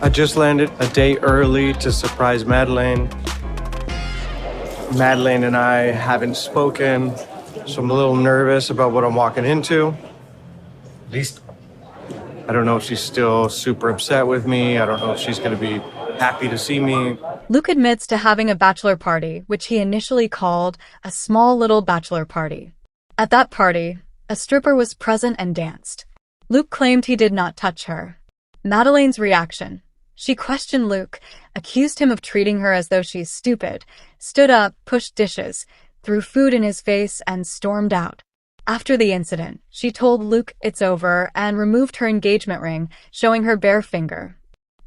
I just landed a day early to surprise Madeleine. Madeleine and I haven't spoken, so I'm a little nervous about what I'm walking into. At least, I don't know if she's still super upset with me. I don't know if she's going to be happy to see me. Luke admits to having a bachelor party, which he initially called a small little bachelor party. At that party, a stripper was present and danced. Luke claimed he did not touch her. Madeleine's reaction. She questioned Luke, accused him of treating her as though she's stupid, stood up, pushed dishes, threw food in his face, and stormed out. After the incident, she told Luke it's over and removed her engagement ring, showing her bare finger.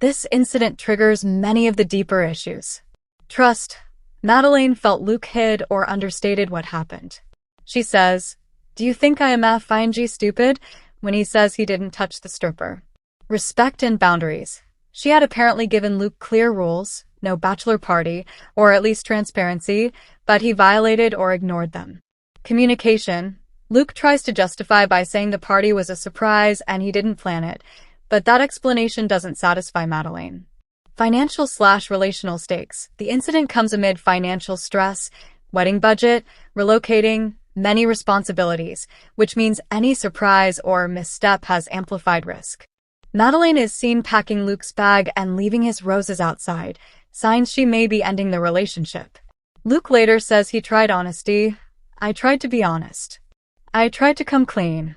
This incident triggers many of the deeper issues. Trust. Madeleine felt Luke hid or understated what happened. She says, "Do you think I am fing stupid?" when he says he didn't touch the stripper. Respect and boundaries. She had apparently given Luke clear rules, no bachelor party, or at least transparency, but he violated or ignored them. Communication. Luke tries to justify by saying the party was a surprise and he didn't plan it, but that explanation doesn't satisfy Madeleine. Financial/relational stakes. The incident comes amid financial stress, wedding budget, relocating, many responsibilities, which means any surprise or misstep has amplified risk. Madeleine is seen packing Luke's bag and leaving his roses outside, signs she may be ending the relationship. Luke later says he tried honesty. "I tried to be honest. I tried to come clean.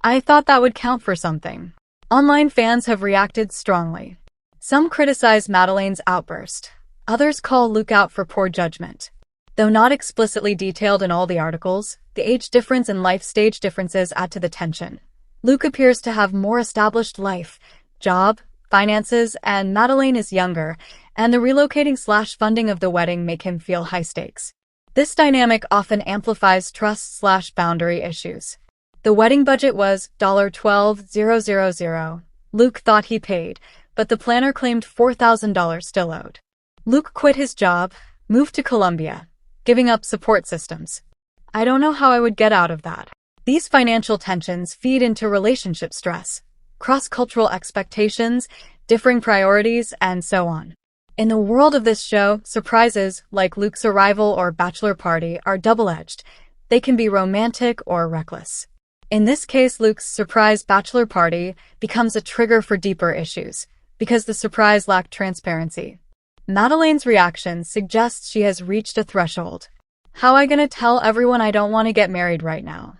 I thought that would count for something." Online fans have reacted strongly. Some criticize Madeleine's outburst. Others call Luke out for poor judgment. Though not explicitly detailed in all the articles, the age difference and life stage differences add to the tension. Luke appears to have more established life, job, finances, and Madeleine is younger, and the relocating/funding of the wedding make him feel high stakes. This dynamic often amplifies trust/boundary issues. The wedding budget was $12,000. Luke thought he paid, but the planner claimed $4,000 still owed. Luke quit his job, moved to Colombia, giving up support systems. "I don't know how I would get out of that." These financial tensions feed into relationship stress, cross-cultural expectations, differing priorities, and so on. In the world of this show, surprises, like Luke's arrival or bachelor party, are double-edged. They can be romantic or reckless. In this case, Luke's surprise bachelor party becomes a trigger for deeper issues, because the surprise lacked transparency. Madeleine's reaction suggests she has reached a threshold. "How I gonna tell everyone I don't want to get married right now?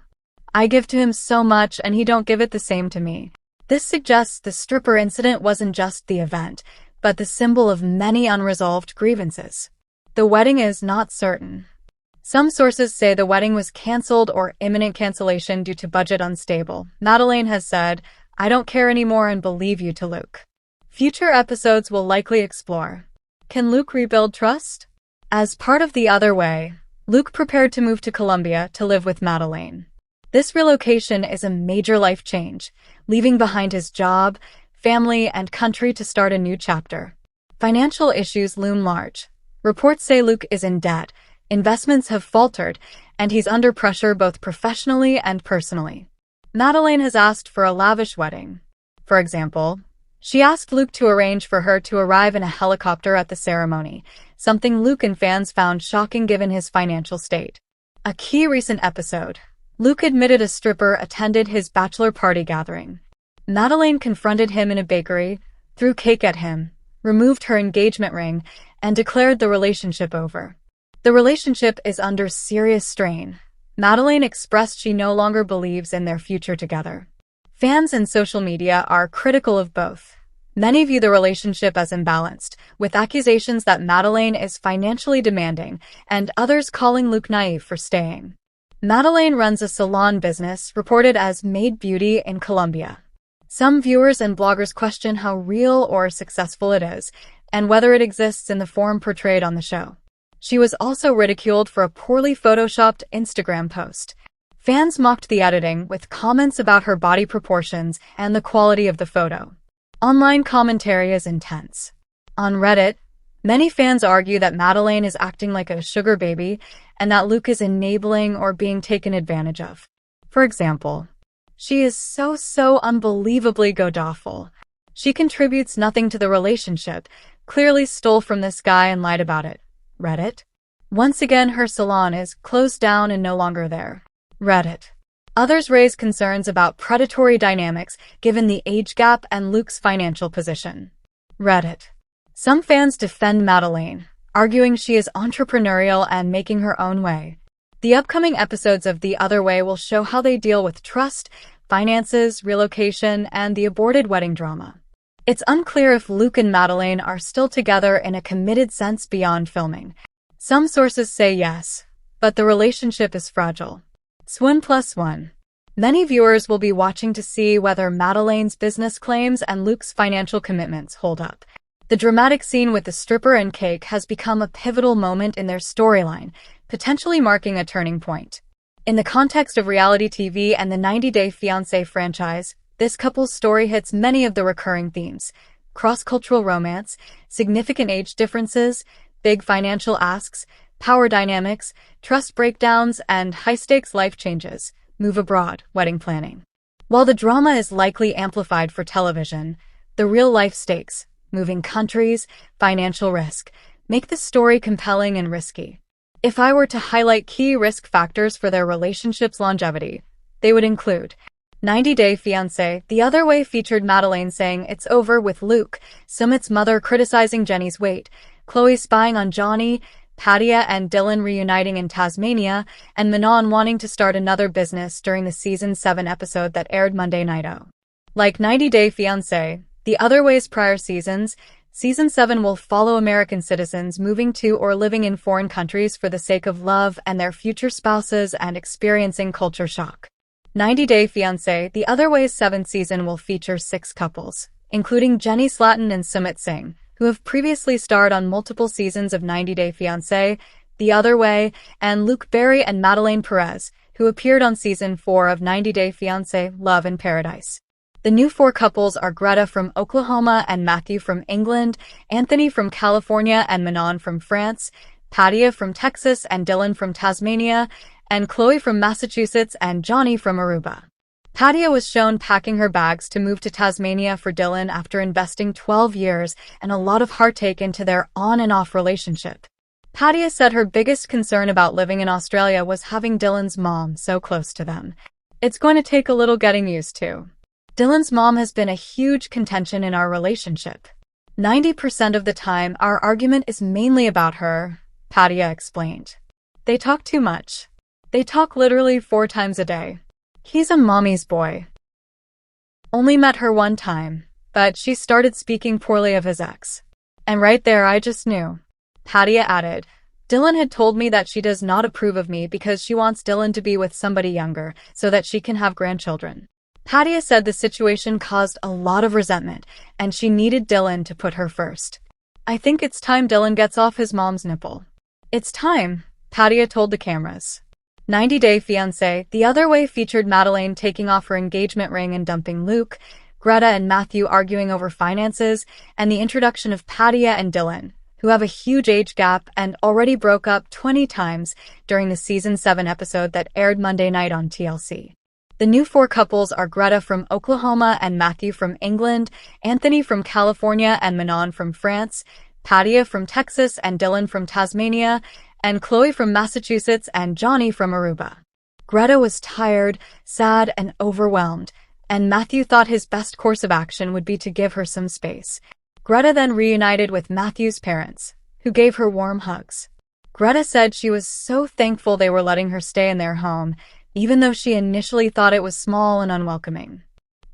I give to him so much and he don't give it the same to me." This suggests the stripper incident wasn't just the event, but the symbol of many unresolved grievances. The wedding is not certain. Some sources say the wedding was canceled or imminent cancellation due to budget unstable. Madeleine has said, "I don't care anymore and believe you" to Luke. Future episodes will likely explore. Can Luke rebuild trust? As part of The Other Way, Luke prepared to move to Colombia to live with Madeleine. This relocation is a major life change, leaving behind his job, family, and country to start a new chapter. Financial issues loom large. Reports say Luke is in debt, investments have faltered, and he's under pressure both professionally and personally. Madeleine has asked for a lavish wedding. For example, she asked Luke to arrange for her to arrive in a helicopter at the ceremony, something Luke and fans found shocking given his financial state. A key recent episode. Luke admitted a stripper attended his bachelor party gathering. Madeleine confronted him in a bakery, threw cake at him, removed her engagement ring, and declared the relationship over. The relationship is under serious strain. Madeleine expressed she no longer believes in their future together. Fans and social media are critical of both. Many view the relationship as imbalanced, with accusations that Madeleine is financially demanding, and others calling Luke naive for staying. Madeleine runs a salon business reported as Made Beauty in Colombia. Some viewers and bloggers question how real or successful it is, and whether it exists in the form portrayed on the show. She was also ridiculed for a poorly photoshopped Instagram post. Fans mocked the editing with comments about her body proportions and the quality of the photo. Online commentary is intense. On Reddit, many fans argue that Madeleine is acting like a sugar baby and that Luke is enabling or being taken advantage of. For example, "She is so unbelievably godawful. She contributes nothing to the relationship, clearly stole from this guy and lied about it. Reddit. Once again, her salon is closed down and no longer there. Reddit. Others raise concerns about predatory dynamics given the age gap and Luke's financial position. Reddit. Some fans defend Madeleine, arguing she is entrepreneurial and making her own way. The upcoming episodes of The Other Way will show how they deal with trust, finances, relocation, and the aborted wedding drama. It's unclear if Luke and Madeleine are still together in a committed sense beyond filming. Some sources say yes, but the relationship is fragile. Swin plus one. Many viewers will be watching to see whether Madeleine's business claims and Luke's financial commitments hold up. The dramatic scene with the stripper and cake has become a pivotal moment in their storyline, potentially marking a turning point. In the context of reality TV and the 90-Day Fiance franchise, this couple's story hits many of the recurring themes: cross-cultural romance, significant age differences, big financial asks, power dynamics, trust breakdowns, and high-stakes life changes, move abroad, wedding planning. While the drama is likely amplified for television, the real-life stakes, moving countries, financial risk, make the story compelling and risky. If I were to highlight key risk factors for their relationship's longevity, they would include 90-Day Fiance. The Other Way featured Madeleine saying it's over with Luke, Summit's mother criticizing Jenny's weight, Chloe spying on Johnny, Padia and Dylan reuniting in Tasmania, and Meline wanting to start another business during the Season 7 episode that aired Monday night. Like 90-Day Fiance, The Other Way's prior seasons, Season 7 will follow American citizens moving to or living in foreign countries for the sake of love and their future spouses and experiencing culture shock. 90-Day Fiancé. The Other Way's 7th season will feature 6 couples, including Jenny Slatin and Sumit Singh, who have previously starred on multiple seasons of 90-Day Fiancé, The Other Way, and Luke Berry and Madeleine Perez, who appeared on Season 4 of 90-Day Fiancé, Love in Paradise. The new 4 couples are Greta from Oklahoma and Matthew from England, Anthony from California and Meline from France, Padia from Texas and Dylan from Tasmania, and Chloe from Massachusetts and Johnny from Aruba. Padia was shown packing her bags to move to Tasmania for Dylan after investing 12 years and a lot of heartache into their on and off relationship. Padia said her biggest concern about living in Australia was having Dylan's mom so close to them. It's going to take a little getting used to. Dylan's mom has been a huge contention in our relationship. 90% of the time, our argument is mainly about her, Padia explained. They talk too much. They talk literally 4 times a day. He's a mommy's boy. Only met her one time, but she started speaking poorly of his ex. And right there I just knew. Padia added, Dylan had told me that she does not approve of me because she wants Dylan to be with somebody younger so that she can have grandchildren. Padia said the situation caused a lot of resentment, and she needed Dylan to put her first. I think it's time Dylan gets off his mom's nipple. It's time, Padia told the cameras. 90-Day Fiancé. The Other Way featured Madeleine taking off her engagement ring and dumping Luke, Greta and Matthew arguing over finances, and the introduction of Padia and Dylan, who have a huge age gap and already broke up 20 times during the Season 7 episode that aired Monday night on TLC. The new 4 couples are Greta from Oklahoma and Matthew from England, Anthony from California and Meline from France, Padia from Texas and Dylan from Tasmania, and Chloe from Massachusetts and Johnny from Aruba. Greta was tired, sad, and overwhelmed, and Matthew thought his best course of action would be to give her some space. Greta then reunited with Matthew's parents, who gave her warm hugs. Greta said she was so thankful they were letting her stay in their home, even though she initially thought it was small and unwelcoming.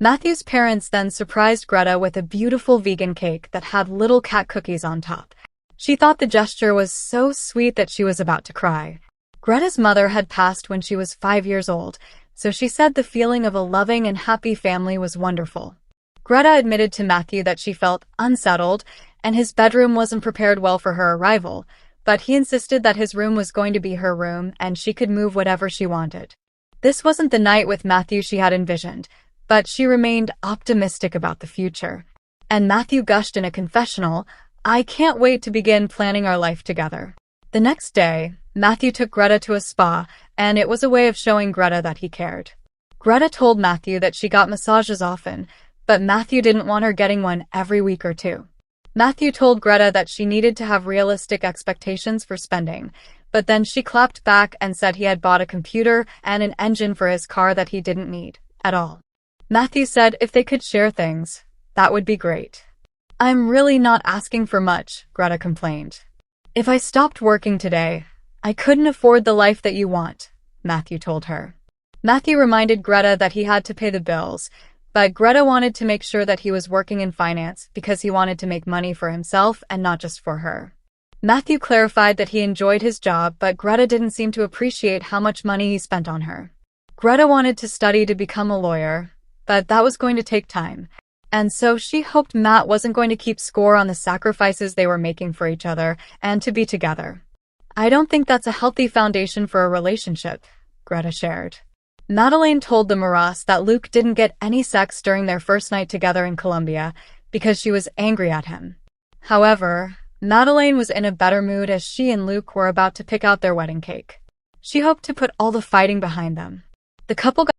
Matthew's parents then surprised Greta with a beautiful vegan cake that had little cat cookies on top. She thought the gesture was so sweet that she was about to cry. Greta's mother had passed when she was 5 years old, so she said the feeling of a loving and happy family was wonderful. Greta admitted to Matthew that she felt unsettled and his bedroom wasn't prepared well for her arrival, but he insisted that his room was going to be her room and she could move whatever she wanted. This wasn't the night with Matthew she had envisioned, but she remained optimistic about the future. And Matthew gushed in a confessional, I can't wait to begin planning our life together. The next day, Matthew took Greta to a spa, and it was a way of showing Greta that he cared. Greta told Matthew that she got massages often, but Matthew didn't want her getting one every week or two. Matthew told Greta that she needed to have realistic expectations for spending, but then she clapped back and said he had bought a computer and an engine for his car that he didn't need at all. Matthew said if they could share things, that would be great. I'm really not asking for much, Greta complained. If I stopped working today, I couldn't afford the life that you want, Matthew told her. Matthew reminded Greta that he had to pay the bills, but Greta wanted to make sure that he was working in finance because he wanted to make money for himself and not just for her. Matthew clarified that he enjoyed his job, but Greta didn't seem to appreciate how much money he spent on her. Greta wanted to study to become a lawyer, but that was going to take time, and so she hoped Matt wasn't going to keep score on the sacrifices they were making for each other and to be together. I don't think that's a healthy foundation for a relationship, Greta shared. Madelein told the Maras that Luke didn't get any sex during their first night together in Colombia because she was angry at him. However, Madelein was in a better mood as she and Luke were about to pick out their wedding cake. She hoped to put all the fighting behind them. The couple got